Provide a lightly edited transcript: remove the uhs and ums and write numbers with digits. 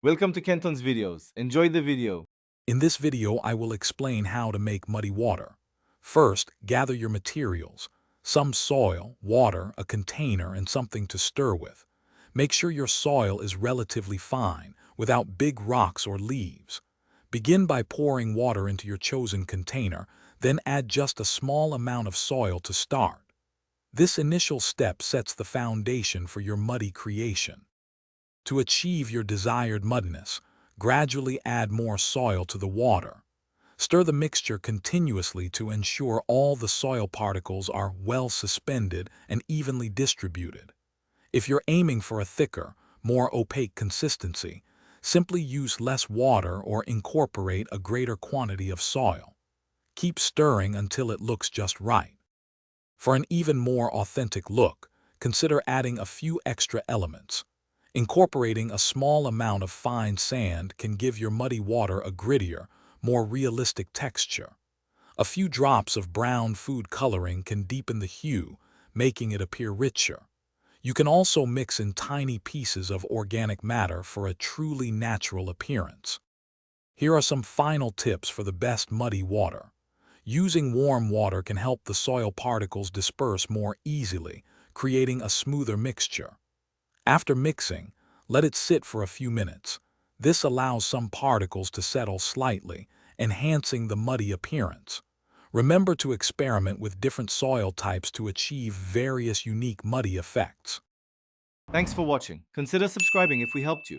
Welcome to Kenton's videos. Enjoy the video. In this video, I will explain how to make muddy water. First, gather your materials. Some soil, water, a container, and something to stir with. Make sure your soil is relatively fine, without big rocks or leaves. Begin by pouring water into your chosen container, then add just a small amount of soil to start. This initial step sets the foundation for your muddy creation. To achieve your desired muddiness, gradually add more soil to the water. Stir the mixture continuously to ensure all the soil particles are well suspended and evenly distributed. If you're aiming for a thicker, more opaque consistency, simply use less water or incorporate a greater quantity of soil. Keep stirring until it looks just right. For an even more authentic look, consider adding a few extra elements. Incorporating a small amount of fine sand can give your muddy water a grittier, more realistic texture. A few drops of brown food coloring can deepen the hue, making it appear richer. You can also mix in tiny pieces of organic matter for a truly natural appearance. Here are some final tips for the best muddy water. Using warm water can help the soil particles disperse more easily, creating a smoother mixture. After mixing, let it sit for a few minutes. This allows some particles to settle slightly, enhancing the muddy appearance. Remember to experiment with different soil types to achieve various unique muddy effects. Thanks for watching. Consider subscribing if we helped you.